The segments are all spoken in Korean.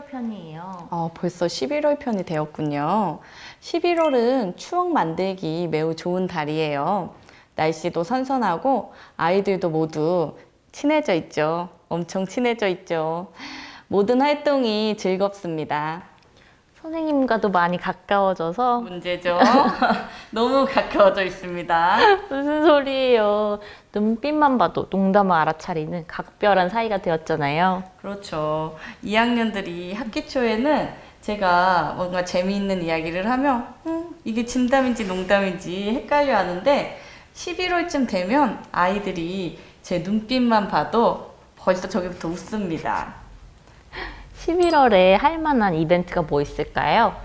11월 편이에요. 벌써 11월 편이 되었군요. 11월은 추억 만들기 매우 좋은 달이에요. 날씨도 선선하고 아이들도 모두 친해져 있죠. 엄청 친해져 있죠. 모든 활동이 즐겁습니다. 선생님과도 많이 가까워져서 문제죠. 너무 가까워져 있습니다. 무슨 소리예요. 눈빛만 봐도 농담을 알아차리는 각별한 사이가 되었잖아요. 그렇죠. 2학년들이 학기 초에는 제가 뭔가 재미있는 이야기를 하면 이게 진담인지 농담인지 헷갈려 하는데 11월쯤 되면 아이들이 제 눈빛만 봐도 벌써 저기부터 웃습니다. 11월에 할 만한 이벤트가 뭐 있을까요?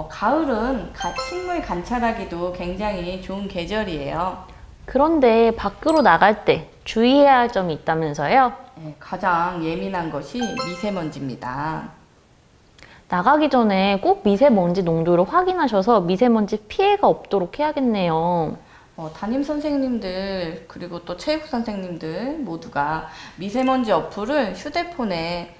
가을은 식물 관찰하기도 굉장히 좋은 계절이에요. 그런데 밖으로 나갈 때 주의해야 할 점이 있다면서요? 네, 가장 예민한 것이 미세먼지입니다. 나가기 전에 꼭 미세먼지 농도를 확인하셔서 미세먼지 피해가 없도록 해야겠네요. 담임 선생님들 그리고 또 체육 선생님들 모두가 미세먼지 어플을 휴대폰에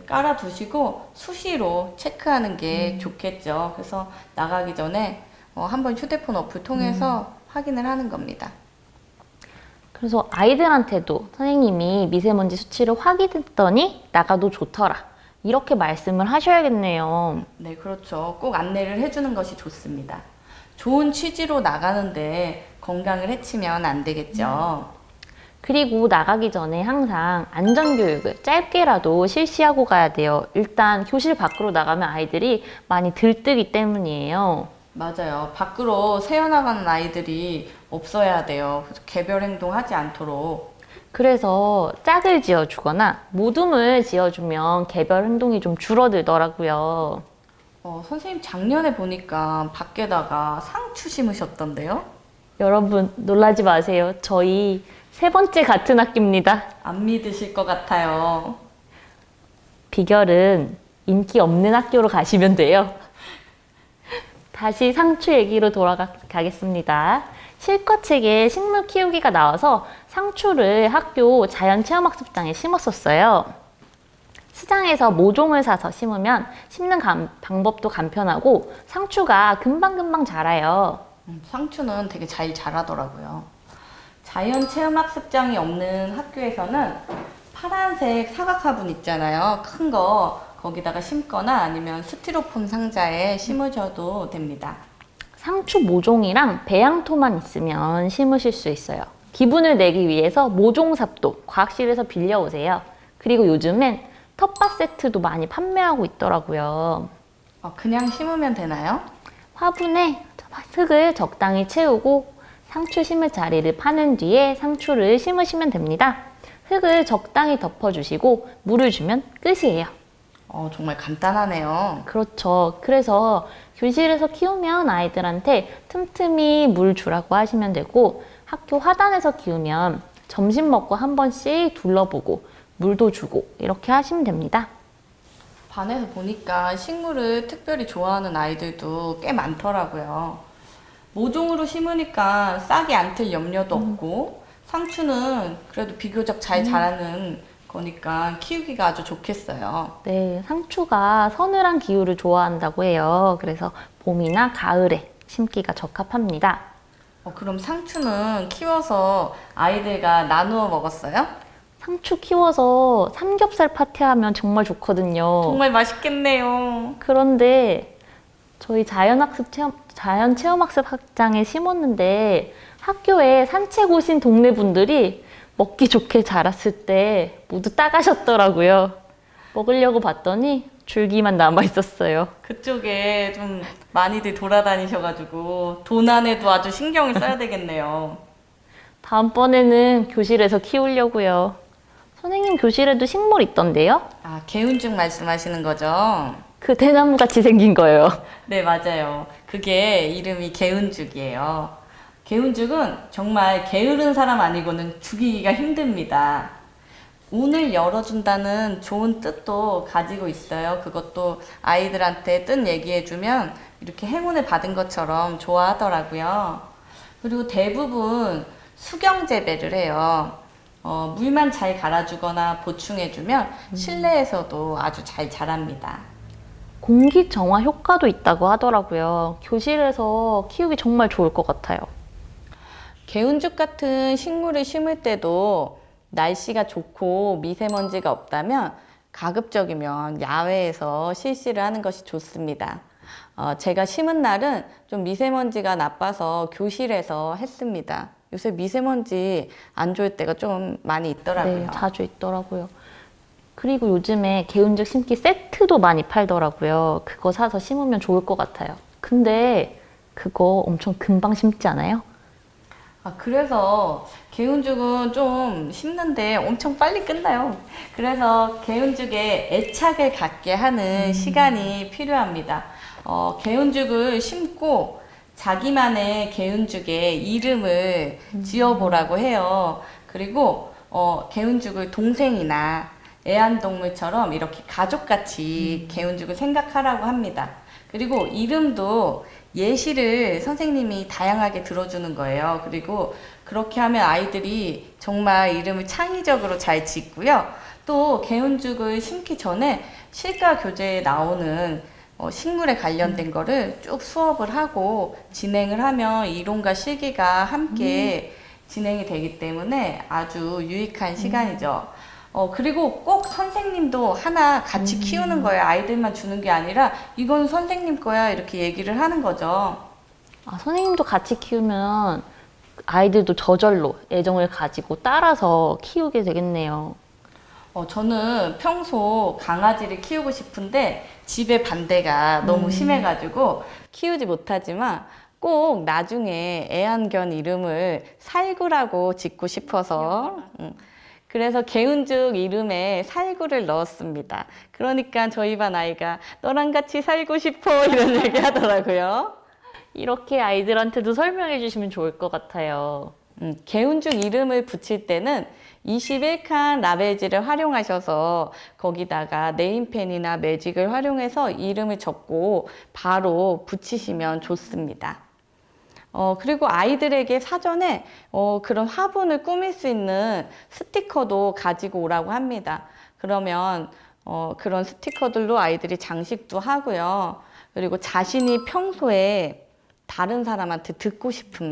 깔아두시고 수시로 체크하는 게 좋겠죠. 그래서 나가기 전에 한번 휴대폰 어플 통해서 확인을 하는 겁니다. 그래서 아이들한테도 선생님이 미세먼지 수치를 확인했더니 나가도 좋더라. 이렇게 말씀을 하셔야겠네요. 네, 그렇죠. 꼭 안내를 해주는 것이 좋습니다. 좋은 취지로 나가는데 건강을 해치면 안 되겠죠. 그리고 나가기 전에 항상 안전교육을 짧게라도 실시하고 가야 돼요. 일단 교실 밖으로 나가면 아이들이 많이 들뜨기 때문이에요. 맞아요. 밖으로 새어나가는 아이들이 없어야 돼요. 그래서 개별 행동하지 않도록. 그래서 짝을 지어주거나 모둠을 지어주면 개별 행동이 좀 줄어들더라고요. 선생님 작년에 보니까 밖에다가 상추 심으셨던데요? 여러분 놀라지 마세요. 저희 3번째 같은 학기입니다. 안 믿으실 것 같아요. 비결은 인기 없는 학교로 가시면 돼요. 다시 상추 얘기로 돌아가겠습니다. 실과책에 식물 키우기가 나와서 상추를 학교 자연체험학습장에 심었었어요. 시장에서 모종을 사서 심으면 심는 방법도 간편하고 상추가 금방금방 자라요. 상추는 되게 잘 자라더라고요. 자연체험학습장이 없는 학교에서는 파란색 사각 화분 있잖아요. 큰 거 거기다가 심거나 아니면 스티로폼 상자에 심으셔도 됩니다. 상추 모종이랑 배양토만 있으면 심으실 수 있어요. 기분을 내기 위해서 모종삽도 과학실에서 빌려오세요. 그리고 요즘엔 텃밭 세트도 많이 판매하고 있더라고요. 그냥 심으면 되나요? 화분에 흙을 적당히 채우고 상추 심을 자리를 파는 뒤에 상추를 심으시면 됩니다. 흙을 적당히 덮어주시고 물을 주면 끝이에요. 정말 간단하네요. 그렇죠. 그래서 교실에서 키우면 아이들한테 틈틈이 물 주라고 하시면 되고 학교 화단에서 키우면 점심 먹고 한 번씩 둘러보고 물도 주고 이렇게 하시면 됩니다. 반에서 보니까 식물을 특별히 좋아하는 아이들도 꽤 많더라고요. 모종으로 심으니까 싹이 안 틀 염려도 없고 상추는 그래도 비교적 잘 자라는 거니까 키우기가 아주 좋겠어요. 네, 상추가 서늘한 기후를 좋아한다고 해요. 그래서 봄이나 가을에 심기가 적합합니다. 그럼 상추는 키워서 아이들과 나누어 먹었어요? 상추 키워서 삼겹살 파티하면 정말 좋거든요. 정말 맛있겠네요. 그런데 저희 자연체험학습 학장에 심었는데 학교에 산책 오신 동네 분들이 먹기 좋게 자랐을 때 모두 따가셨더라고요. 먹으려고 봤더니 줄기만 남아 있었어요. 그쪽에 좀 많이들 돌아다니셔가지고 도난에도 아주 신경을 써야 되겠네요. 다음번에는 교실에서 키우려고요. 선생님 교실에도 식물 있던데요? 개운죽 말씀하시는 거죠? 그 대나무 같이 생긴 거예요. 네, 맞아요. 그게 이름이 개운죽이에요. 개운죽은 정말 게으른 사람 아니고는 죽이기가 힘듭니다. 운을 열어준다는 좋은 뜻도 가지고 있어요. 그것도 아이들한테 뜻 얘기해주면 이렇게 행운을 받은 것처럼 좋아하더라고요. 그리고 대부분 수경 재배를 해요. 물만 잘 갈아주거나 보충해주면 실내에서도 아주 잘 자랍니다. 공기 정화 효과도 있다고 하더라고요. 교실에서 키우기 정말 좋을 것 같아요. 개운죽 같은 식물을 심을 때도 날씨가 좋고 미세먼지가 없다면 가급적이면 야외에서 실시를 하는 것이 좋습니다. 제가 심은 날은 좀 미세먼지가 나빠서 교실에서 했습니다. 요새 미세먼지 안 좋을 때가 좀 많이 있더라고요. 네, 자주 있더라고요. 그리고 요즘에 개운죽 심기 세트도 많이 팔더라고요. 그거 사서 심으면 좋을 것 같아요. 근데 그거 엄청 금방 심지 않아요? 그래서 개운죽은 좀 심는데 엄청 빨리 끝나요. 그래서 개운죽에 애착을 갖게 하는 시간이 필요합니다. 개운죽을 심고 자기만의 개운죽에 이름을 지어보라고 해요. 그리고 개운죽을 동생이나 애완동물처럼 이렇게 가족같이 개운죽을 생각하라고 합니다. 그리고 이름도 예시를 선생님이 다양하게 들어주는 거예요. 그리고 그렇게 하면 아이들이 정말 이름을 창의적으로 잘 짓고요. 또 개운죽을 심기 전에 실가 교재에 나오는 식물에 관련된 거를 쭉 수업을 하고 진행을 하면 이론과 실기가 함께 진행이 되기 때문에 아주 유익한 시간이죠. 그리고 꼭 선생님도 하나 같이 키우는 거예요. 아이들만 주는 게 아니라 이건 선생님 거야 이렇게 얘기를 하는 거죠. 선생님도 같이 키우면 아이들도 저절로 애정을 가지고 따라서 키우게 되겠네요. 저는 평소 강아지를 키우고 싶은데 집에 반대가 너무 심해가지고 키우지 못하지만 꼭 나중에 애완견 이름을 살구라고 짓고 싶어서 그래서 개운죽 이름에 살구를 넣었습니다. 그러니까 저희 반 아이가 너랑 같이 살고 싶어 이런 얘기 하더라고요. 이렇게 아이들한테도 설명해 주시면 좋을 것 같아요. 개운죽 이름을 붙일 때는 21칸 라벨지를 활용하셔서 거기다가 네임펜이나 매직을 활용해서 이름을 적고 바로 붙이시면 좋습니다. 그리고 아이들에게 사전에 그런 화분을 꾸밀 수 있는 스티커도 가지고 오라고 합니다. 그러면 그런 스티커들로 아이들이 장식도 하고요. 그리고 자신이 평소에 다른 사람한테 듣고 싶은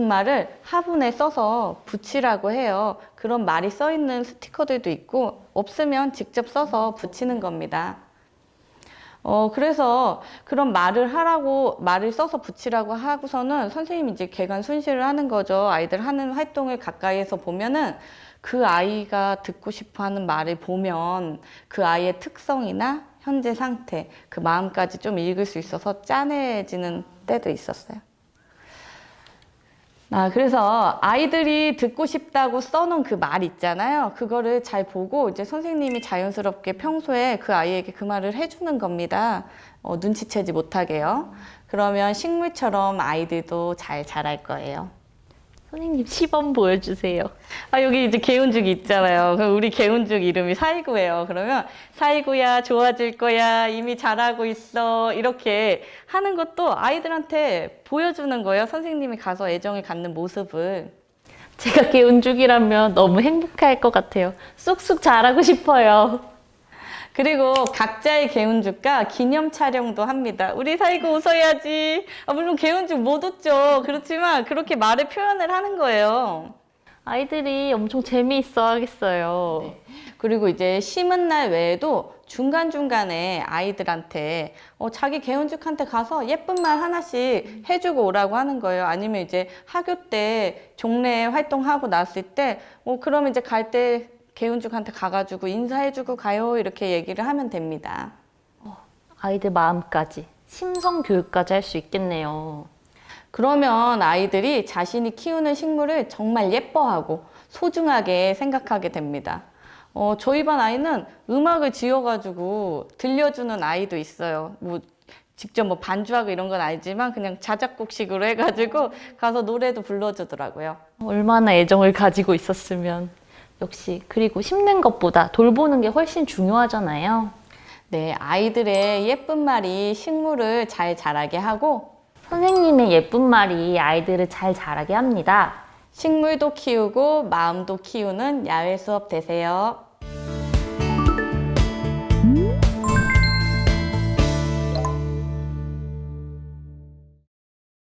말을 화분에 써서 붙이라고 해요. 그런 말이 써 있는 스티커들도 있고 없으면 직접 써서 붙이는 겁니다. 그래서 그런 말을 써서 붙이라고 하고서는 선생님이 이제 개관 순시를 하는 거죠. 아이들 하는 활동을 가까이에서 보면은 그 아이가 듣고 싶어 하는 말을 보면 그 아이의 특성이나 현재 상태, 그 마음까지 좀 읽을 수 있어서 짠해지는 때도 있었어요. 그래서 아이들이 듣고 싶다고 써놓은 그 말 있잖아요. 그거를 잘 보고 이제 선생님이 자연스럽게 평소에 그 아이에게 그 말을 해주는 겁니다. 눈치채지 못하게요. 그러면 식물처럼 아이들도 잘 자랄 거예요. 선생님 시범 보여주세요. 여기 이제 개운죽이 있잖아요. 그럼 우리 개운죽 이름이 살구예요. 그러면 살구야 좋아질 거야 이미 잘하고 있어 이렇게 하는 것도 아이들한테 보여주는 거예요. 선생님이 가서 애정을 갖는 모습을. 제가 개운죽이라면 너무 행복할 것 같아요. 쑥쑥 자라고 싶어요. 그리고 각자의 개운죽과 기념 촬영도 합니다. 우리 살구 웃어야지. 물론 개운죽 못 웃죠. 그렇지만 그렇게 말을 표현을 하는 거예요. 아이들이 엄청 재미있어 하겠어요. 네. 그리고 이제 심은 날 외에도 중간중간에 아이들한테 자기 개운죽한테 가서 예쁜 말 하나씩 해주고 오라고 하는 거예요. 아니면 이제 학교 때 종례 활동하고 났을 때 그러면 이제 갈 때 개운죽한테 가가지고 인사해주고 가요 이렇게 얘기를 하면 됩니다. 아이들 마음까지 심성 교육까지 할 수 있겠네요. 그러면 아이들이 자신이 키우는 식물을 정말 예뻐하고 소중하게 생각하게 됩니다. 저희 반 아이는 음악을 지어가지고 들려주는 아이도 있어요. 직접 반주하고 이런 건 아니지만 그냥 자작곡식으로 해가지고 가서 노래도 불러주더라고요. 얼마나 애정을 가지고 있었으면. 역시 그리고 심는 것보다 돌보는 게 훨씬 중요하잖아요. 네, 아이들의 예쁜 말이 식물을 잘 자라게 하고 선생님의 예쁜 말이 아이들을 잘 자라게 합니다. 식물도 키우고 마음도 키우는 야외 수업 되세요.